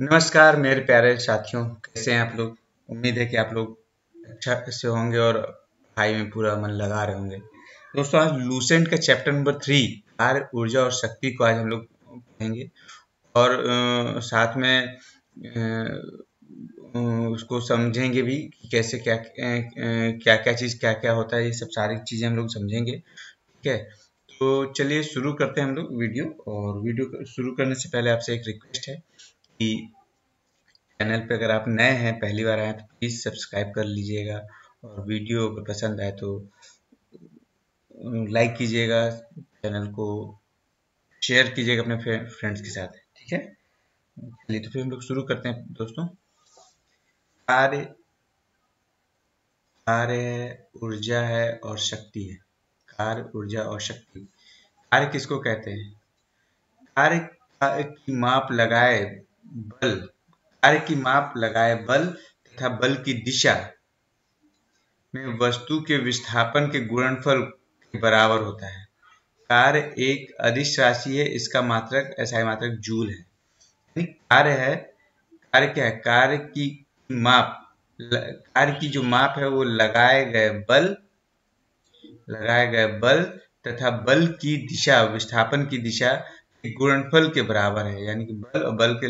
नमस्कार मेरे प्यारे साथियों, कैसे हैं आप लोग। उम्मीद है कि आप लोग अच्छा से होंगे और पढ़ाई में पूरा मन लगा रहे होंगे। दोस्तों, आज लूसेंट का चैप्टर नंबर 3 कार्य, ऊर्जा और शक्ति को आज हम लोग पढ़ेंगे और साथ में उसको समझेंगे भी कि कैसे क्या क्या क्या चीज़ क्या क्या होता है। ये सब सारी चीज़ें हम लोग समझेंगे, ठीक है। तो चलिए शुरू करते हैं हम लोग वीडियो। और वीडियो शुरू करने से पहले आपसे एक रिक्वेस्ट है कि चैनल पे अगर आप नए हैं, पहली बार आए तो प्लीज़ सब्सक्राइब कर लीजिएगा और वीडियो अगर पसंद आए तो लाइक कीजिएगा, चैनल को शेयर कीजिएगा अपने फ्रेंड्स के साथ, ठीक है। चलिए तो फिर हम लोग शुरू करते हैं दोस्तों। कार्य कार्य है, ऊर्जा है और शक्ति है। कार्य, ऊर्जा और शक्ति। कार्य किसको कहते हैं? कार्य की माप लगाए बल कार्य की माप लगाए बल तथा बल की दिशा में वस्तु के विस्थापन के गुणनफल के बराबर होता है। कार्य एक अदिश राशि है, इसका मात्रक SI मात्रक जूल है। यानी कार्य क्या है? कार्य की जो माप है वो लगाए गए बल तथा बल की दिशा, विस्थापन की दिशा के गुणनफल के बराबर है। यानी कि बल और बल के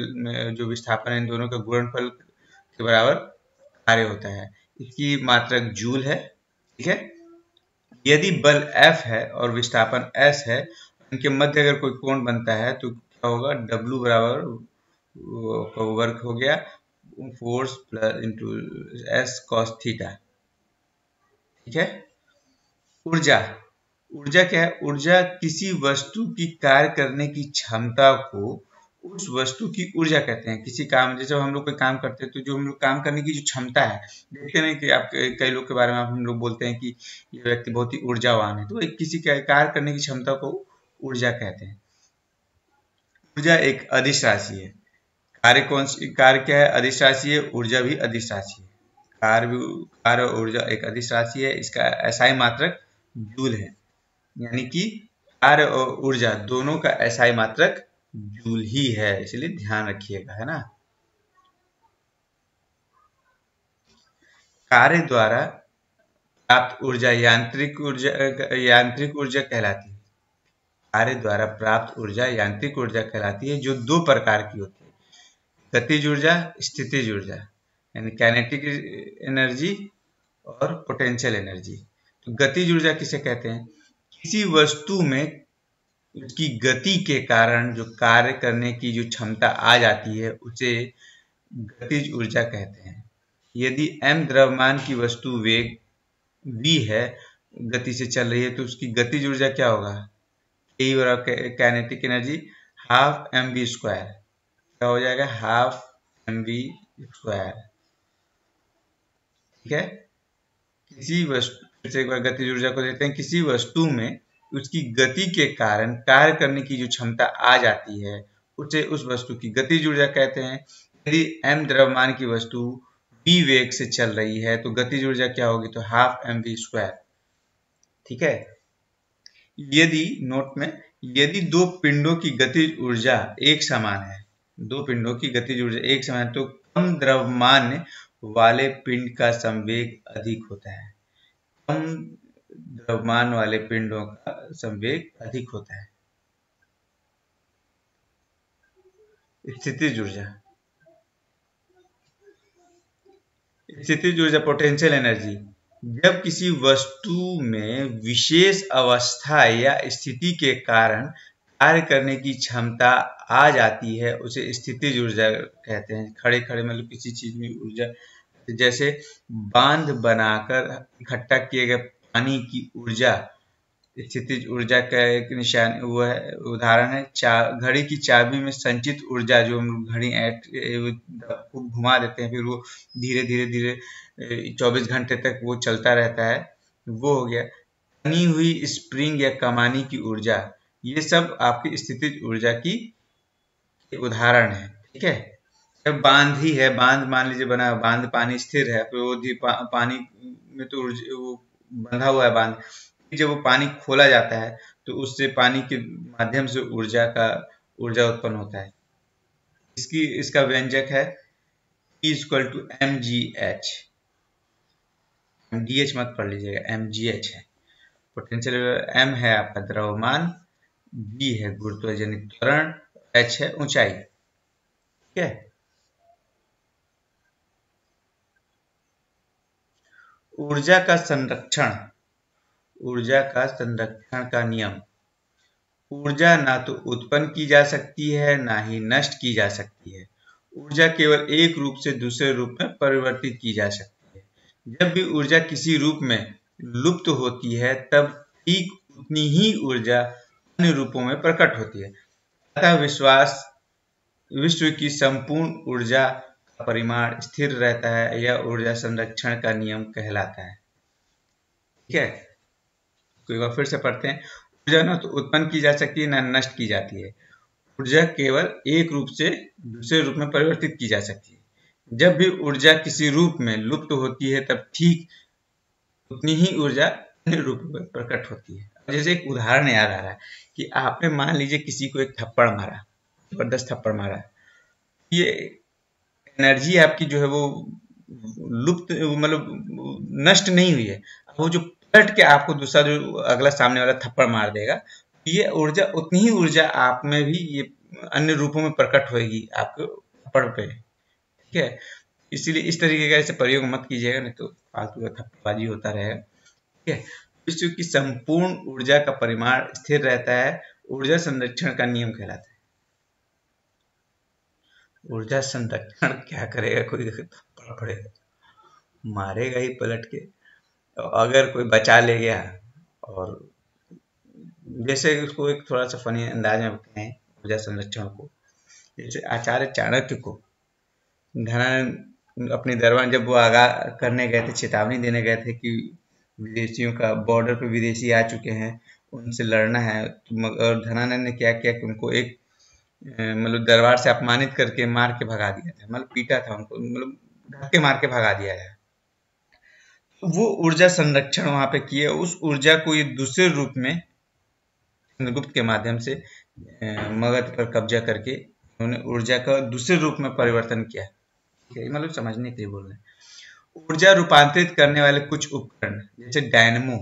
जो विस्थापन है, इन दोनों का गुणनफल के बराबर कार्य होता है। इसकी मात्रक जूल है, ठीक है। यदि बल F है और विस्थापन S है, इनके मध्य अगर कोई कोण बनता है तो क्या होगा? W बराबर का वर्ग हो गया force plus into S cos theta, ठीक है। ऊर्जा ऊर्जा क्या है? ऊर्जा किसी वस्तु की कार्य करने की क्षमता को उस वस्तु की ऊर्जा कहते हैं। किसी काम, जैसे हम लोग कोई काम करते हैं तो जो हम लोग काम करने की जो क्षमता है, देखते नहीं कि आप कई लोग के बारे में हम लोग बोलते हैं कि ये व्यक्ति बहुत ही ऊर्जावान है, तो किसी कार्य करने की क्षमता को ऊर्जा कहते हैं। ऊर्जा एक अदिश राशि है। कार्य क्या है? अदिश राशि है। ऊर्जा भी अदिश राशि है। कार्य और ऊर्जा एक अदिश राशि है, इसका SI मात्रक जूल है। यानी कि कार्य और ऊर्जा दोनों का SI मात्रक जूल ही है, इसलिए ध्यान रखिएगा, है ना। कार्य द्वारा प्राप्त ऊर्जा यांत्रिक ऊर्जा कहलाती है। कार्य द्वारा प्राप्त ऊर्जा यांत्रिक ऊर्जा कहलाती है, जो दो प्रकार की होती है: गतिज ऊर्जा, स्थितिज ऊर्जा, यानी काइनेटिक एनर्जी और पोटेंशियल एनर्जी। तो गतिज ऊर्जा किसे कहते हैं? किसी वस्तु में उसकी गति के कारण जो कार्य करने की जो क्षमता आ जाती है, उसे गतिज ऊर्जा कहते हैं। यदि m द्रव्यमान की वस्तु वेग v है, गति से चल रही है, तो उसकी गतिज ऊर्जा क्या होगा? K बराबर kinetic energy half mv square. क्या हो जाएगा? हाफ mv स्क्वायर, ठीक है। किसी वस्तु, फिर से एक बार गतिज ऊर्जा को देखते हैं। किसी वस्तु में उसकी गति के कारण कार्य करने की जो क्षमता आ जाती है, उसे उस वस्तु की गतिज ऊर्जा कहते हैं। यदि m द्रव्यमान की वस्तु v वेग से चल रही है, तो गतिज ऊर्जा क्या होगी? तो हाफ mv स्क्वायर, ठीक है। यदि दो पिंडों की गतिज ऊर्जा एक समान है, तो कम द्रव्यमान वाले पिंड का संवेग अधिक होता है। कम द्रव्यमान वाले पिंडों का संवेग अधिक होता है। स्थितिज ऊर्जा पोटेंशियल एनर्जी। जब किसी वस्तु में विशेष अवस्था या स्थिति के कारण कार्य करने की क्षमता आ जाती है, उसे स्थितिज ऊर्जा कहते हैं। खड़े खड़े मतलब किसी चीज में ऊर्जा, जैसे बांध बनाकर इकट्ठा किए गए पानी की ऊर्जा स्थितिज ऊर्जा का एक निशान वो है, उदाहरण है घड़ी की चाबी में संचित ऊर्जा। जो हम घड़ी को घुमा देते हैं, फिर वो धीरे धीरे धीरे 24 घंटे तक वो चलता रहता है, वो हो गया। बनी हुई स्प्रिंग या कमानी की ऊर्जा, ये सब आपकी स्थितिज ऊर्जा की उदाहरण है, ठीक है। जब बांध ही है, बांध मान लीजिए बना, बांध पानी स्थिर है, फिर वो पानी में तो वो बंधा हुआ है बांध, जब वो पानी खोला जाता है तो उससे पानी के माध्यम से ऊर्जा उत्पन्न होता है। इसका व्यंजक है E equal to mgh। D H मत पढ़ लीजिएगा, mgh है पोटेंशियल। m है आपका द्रव्यमान, b है गुरुत्वाकर्षण त्वरण, h है ऊंचाई। ठीक है। ऊर्जा का संरक्षण, ऊर्जा का संरक्षण का नियम। ऊर्जा ना तो उत्पन्न की जा सकती है ना ही नष्ट की जा सकती है। ऊर्जा केवल एक रूप से दूसरे रूप में परिवर्तित की जा सकती है। जब भी ऊर्जा किसी रूप में लुप्त होती है तब ठीक उतनी ही ऊर्जा अन्य रूपों में प्रकट होती है। अतः विश्व की संपूर्ण ऊर्जा का परिमाण स्थिर रहता है। यह ऊर्जा संरक्षण का नियम कहलाता है। ठीक है, तो एक बार फिर से पढ़ते हैं। ऊर्जा न तो उत्पन्न की जा सकती है न नष्ट की जाती है। ऊर्जा केवल एक रूप से दूसरे रूप में परिवर्तित की जा सकती है। जब भी ऊर्जा किसी रूप में लुप्त होती है तब ठीक उतनी ही ऊर्जा अन्य रूप में प्रकट होती है। जैसे एक उदाहरण याद आ रहा है कि आपने मान लीजिए किसी को एक थप्पड़ मारा, जबरदस्त थप्पड़ मारा, ये एनर्जी आपकी जो है वो लुप्त मतलब नष्ट नहीं हुई है। वो जो पलट के आपको दूसरा जो अगला सामने वाला थप्पड़ मार देगा, ये ऊर्जा उतनी ही ऊर्जा आप में भी ये अन्य रूपों में प्रकट होगी आपके थप्पड़ पे। ठीक है, इसीलिए इस तरीके का ऐसे प्रयोग मत कीजिएगा, नहीं तो फालतू का थप्पड़बाजी होता रहेगा। ठीक है, विश्व की संपूर्ण ऊर्जा का परिमाण स्थिर रहता है। ऊर्जा संरक्षण का नियम कहलाता है। ऊर्जा संरक्षण क्या करेगा, कोई थप्पड़ पड़ेगा, मारेगा ही पलट के। अगर कोई बचा ले गया, और जैसे उसको एक थोड़ा सा फनी अंदाज में बताएं ऊर्जा संरक्षण को। जैसे आचार्य चाणक्य को धनानंद अपने दरबार जब वो आगाह करने गए थे, चेतावनी देने गए थे कि विदेशियों का बॉर्डर पे विदेशी आ चुके हैं, उनसे लड़ना है। और धनानंद ने क्या किया कि उनको एक मतलब दरबार से अपमानित करके मार के भगा दिया था, मतलब पीटा था उनको, मतलब धक्के मार के भगा दिया है। वो ऊर्जा संरक्षण वहां पे किए, उस ऊर्जा को ये दूसरे रूप में चंद्रगुप्त के माध्यम से मगध पर कब्जा करके उन्होंने ऊर्जा का दूसरे रूप में परिवर्तन किया। ठीक है, मतलब समझने के लिए बोल रहे हैं। ऊर्जा रूपांतरित करने वाले कुछ उपकरण जैसे डायनमो,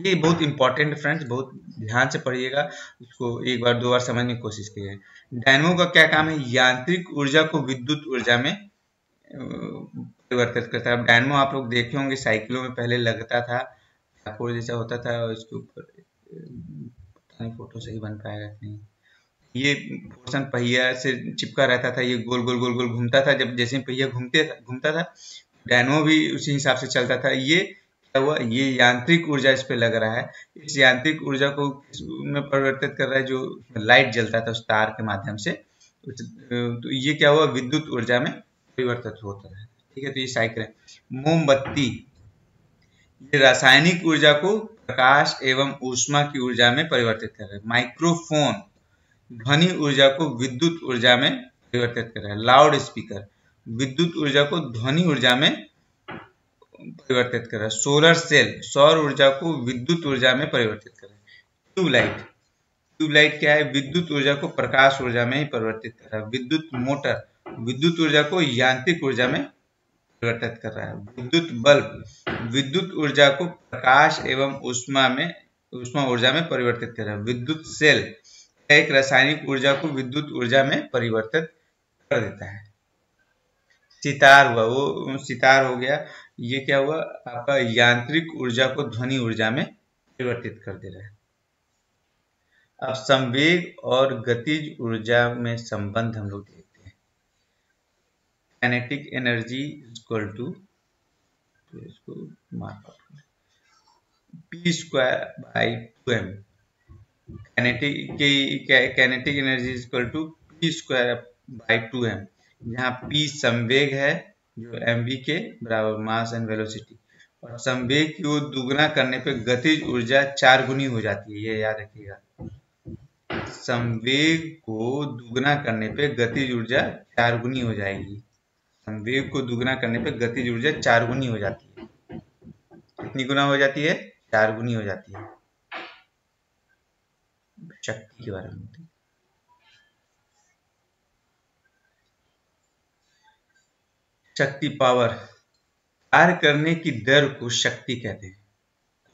ये बहुत इंपॉर्टेंट फ्रेंड्स, बहुत ध्यान से पढ़िएगा, उसको एक बार दो बार समझने की कोशिश कीजिए। डायनमो का क्या काम है? यांत्रिक ऊर्जा को विद्युत ऊर्जा में परिवर्तित करता है। अब डायनमो आप लोग देखे होंगे, साइकिलों में पहले लगता था, चाकोर जैसा होता था, और इसके ऊपर फोटो सही बन पाएगा नहीं, ये पोर्शन पहिया से चिपका रहता था, ये गोल गोल गोल गोल घूमता था। जब जैसे पहिया घूमता था, डायनमो भी उसी हिसाब से चलता था। ये क्या हुआ, ये यांत्रिक ऊर्जा इस पे लग रहा है, इस यांत्रिक ऊर्जा को में परिवर्तित कर रहा है, जो लाइट जलता था उस तार के माध्यम से, तो ये क्या हुआ, विद्युत ऊर्जा में परिवर्तित होता है। ठीक है, तो ये साइकिल है। मोमबत्ती, ये रासायनिक ऊर्जा को प्रकाश एवं ऊष्मा की ऊर्जा में परिवर्तित कर रहा है। माइक्रोफोन, ध्वनि ऊर्जा को विद्युत ऊर्जा में परिवर्तित कर रहा है। लाउड स्पीकर, विद्युत ऊर्जा को ध्वनि ऊर्जा में परिवर्तित कर रहा है। सोलर सेल, सौर ऊर्जा को विद्युत ऊर्जा में परिवर्तित कर रहा है। ट्यूबलाइट, ट्यूबलाइट क्या है, विद्युत ऊर्जा को प्रकाश ऊर्जा में ही परिवर्तित कर रहा है। विद्युत मोटर, विद्युत ऊर्जा को यांत्रिक ऊर्जा में परिवर्तित कर रहा है। विद्युत बल्ब, विद्युत ऊर्जा को प्रकाश एवं ऊष्मा ऊर्जा में परिवर्तित कर रहा है। विद्युत सेल एक रासायनिक ऊर्जा को विद्युत ऊर्जा में परिवर्तित कर देता है। सितार हुआ, वो सितार हो गया, ये क्या हुआ आपका, यांत्रिक ऊर्जा को ध्वनि ऊर्जा में परिवर्तित कर दे रहा है। अब संवेग और गतिज ऊर्जा में संबंध हम लोग देखते हैं। काइनेटिक एनर्जी इक्वल टू, इसको p square by 2m। Kinetic energy equal to p square by 2m, जहाँ p संवेग है जो mv के बराबर, मास एंड वेलोसिटी, और संवेग को दुगना करने पे गतिज ऊर्जा 4 गुनी हो जाती है, ये याद रखिएगा। संवेग को दुगना करने पे गतिज ऊर्जा 4 गुनी हो जाएगी। संवेग को दुगना करने पे गतिज ऊर्जा 4 गुनी हो जाती है। कितनी गुना हो जाती है? 4 गुनी हो जाती है। शक्ति के बारे में शक्ति पावर, कार्य करने की दर को शक्ति कहते हैं।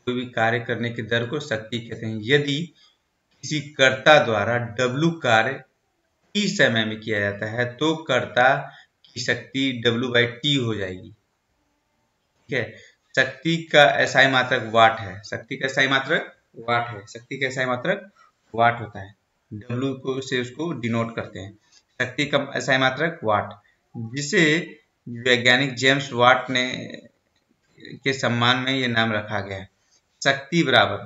कोई भी कार्य करने की दर को शक्ति कहते हैं। यदि किसी कर्ता द्वारा W कार्य T समय में किया जाता है तो कर्ता की शक्ति W/T हो जाएगी। ठीक है। शक्ति का एसआई मात्रक वाट है। शक्ति का एसआई मात्रक वाट है। शक्ति का एसआई मात्रक वाट होता है। W को से उसको डिनोट करते हैं। शक्ति का एसआई मात्रक वाट, जिसे वैज्ञानिक जेम्स वाट ने के सम्मान में ये नाम रखा गया है। शक्ति बराबर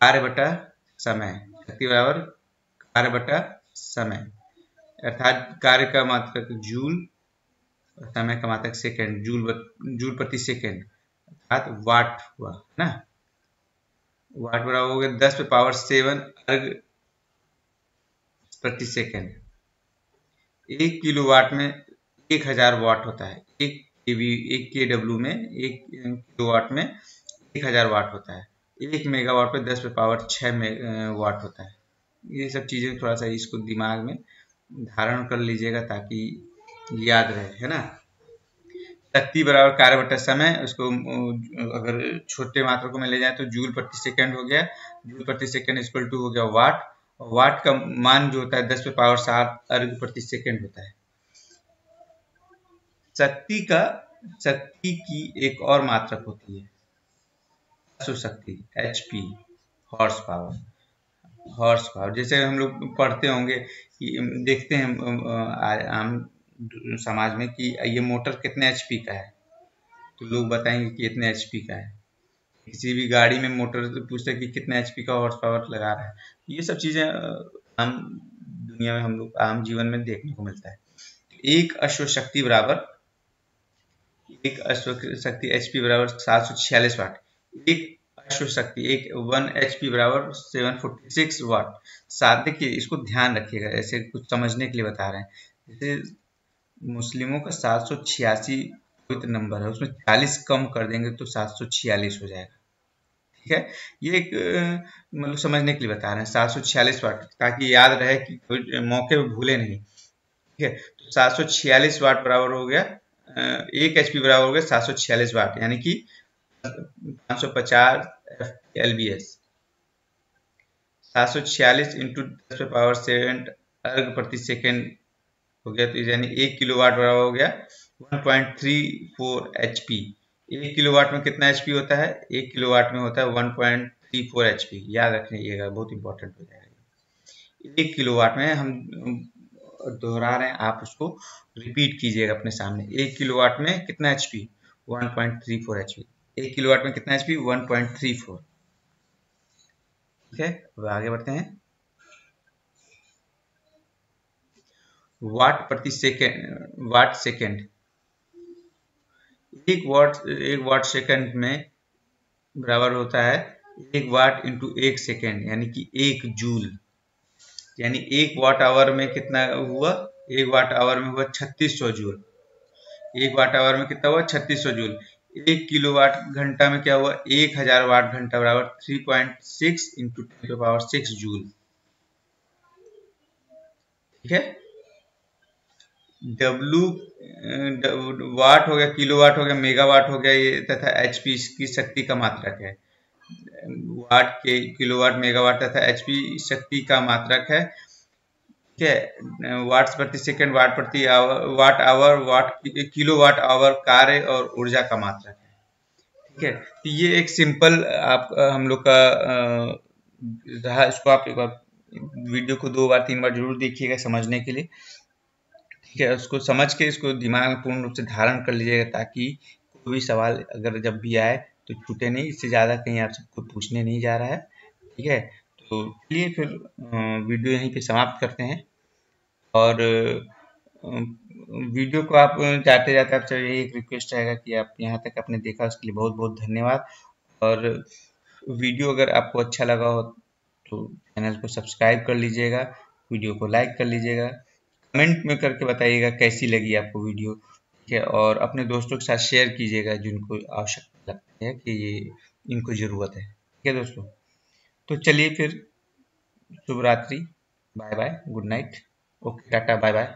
कार्य बटा समय। शक्ति बराबर कार्य बटा समय, अर्थात कार्य का मात्रक जूल और समय का मात्रक सेकेंड, जूल प्रति सेकेंड, अर्थात वाट हुआ ना। वाट बराबर हो गया 10⁻⁷ अर्ग प्रति सेकेंड। 1 किलोवाट में 1000 वाट होता है। 1 kW में 1 किलोवाट में 1000 वाट होता है। 1 मेगावाट पे 10⁻⁶ वाट होता है। ये सब चीजें थोड़ा सा इसको दिमाग में धारण कर लीजिएगा ताकि याद रहे, है ना। शक्ति बराबर कार्य बटा समय, उसको अगर छोटे मात्रकों में ले जाए तो जूल प्रति सेकंड हो गया। जूल प्रति सेकंड इक्वल टू हो गया वाट, और वाट का मान जो होता है 10⁻⁷ अर्ग प्रति सेकंड होता है। शक्ति की एक और मात्रक होती है अश्वशक्ति, HP, horse power. Horse power जैसे हम लोग पढ़ते होंगे कि देखते हैं आम समाज में कि ये मोटर कितने HP का है, तो लोग बताएंगे कि इतने HP का है। किसी भी गाड़ी में मोटर पूछते हैं कि कितने HP का हॉर्स पावर लगा रहा है। ये सब चीजें आम दुनिया में हम लोग आम जीवन में देखने को मिलता है। एक अश्वशक्ति बराबर HP बराबर 746 वाट। एक अश्वशक्ति 1 HP बराबर 746 वाट। साथ देखिए, इसको ध्यान रखिएगा, ऐसे कुछ समझने के लिए बता रहे हैं। जैसे मुस्लिमों का 786 पवित्र नंबर है, उसमें 40 कम कर देंगे तो 746 हो जाएगा। ठीक है, ये एक मतलब समझने के लिए बता रहे हैं 746 वाट, ताकि याद रहे कि कोई मौके पे भूले नहीं। ठीक है, तो 746 वाट बराबर हो गया 1 HP बराबर हो गया 746 वाट, यानी कि 550 LBS। 746 इंटू 10⁻⁷ अर्ग प्रति सेकेंड हो गया, तो यानी 1 किलोवाट बराबर हो गया 1.34 HP। 1 किलोवाट में कितना HP होता है? 1 किलोवाट में होता है 1.34 HP। याद रखिएगा, बहुत इंपॉर्टेंट हो जाएगा। 1 किलोवाट में हम दोहरा रहे हैं, आप उसको रिपीट कीजिएगा अपने सामने। 1 किलोवाट में कितना HP? 1.34 HP। 1 किलोवाट में कितना HP? 1.34। ठीक है, अब आगे बढ़ते हैं। वाट प्रति second, watt second. 1 watt second में बराबर होता है 1 वाट इंटू 1 सेकेंड, यानी कि 1 जूल। यानी 1 वाट आवर में कितना हुआ? 1 वाट आवर में हुआ 3600 जूल। 1 वाट आवर में कितना हुआ? 3600 जूल। 1 किलोवाट घंटा में क्या हुआ? 1000 वाट घंटा बराबर 3.6 इंटू 10⁻⁶ जूल। ठीक है, वाट हो गया, किलोवाट हो गया, मेगावाट हो गया, ये तथा HP की शक्ति का मात्रक है। वाट के किलोवाट, मेगावाट तथा HP शक्ति का मात्रक है। ठीक है, वाट्स प्रति सेकंड, वाट प्रति hour, watt hour, kilowatt hour कार्य और ऊर्जा का मात्रक है। ठीक है, तो ये एक सिंपल आप हम लोग का रहा। इसको आप एक बार वीडियो को 2 बार 3 बार जरूर देखिएगा समझने के लिए। ठीक है, उसको समझ के इसको दिमाग में पूर्ण रूप से धारण कर लीजिएगा, ताकि कोई भी सवाल अगर जब भी आए तो छूटे नहीं। इससे ज़्यादा कहीं आपसे कोई पूछने नहीं जा रहा है। ठीक है, तो चलिए फिर वीडियो यहीं पे समाप्त करते हैं। और वीडियो को आप जाते जाते आपसे यही एक रिक्वेस्ट रहेगा कि आप यहाँ तक आपने देखा, उसके लिए बहुत बहुत धन्यवाद। और वीडियो अगर आपको अच्छा लगा हो तो चैनल को सब्सक्राइब कर लीजिएगा, वीडियो को लाइक कर लीजिएगा, कमेंट में करके बताइएगा कैसी लगी आपको वीडियो। ठीक है, और अपने दोस्तों के साथ शेयर कीजिएगा जिनको आवश्यकता लगती है कि ये इनको ज़रूरत है। ठीक है दोस्तों, तो चलिए फिर शुभ रात्रि, bye bye, good night, okay, tata, bye bye.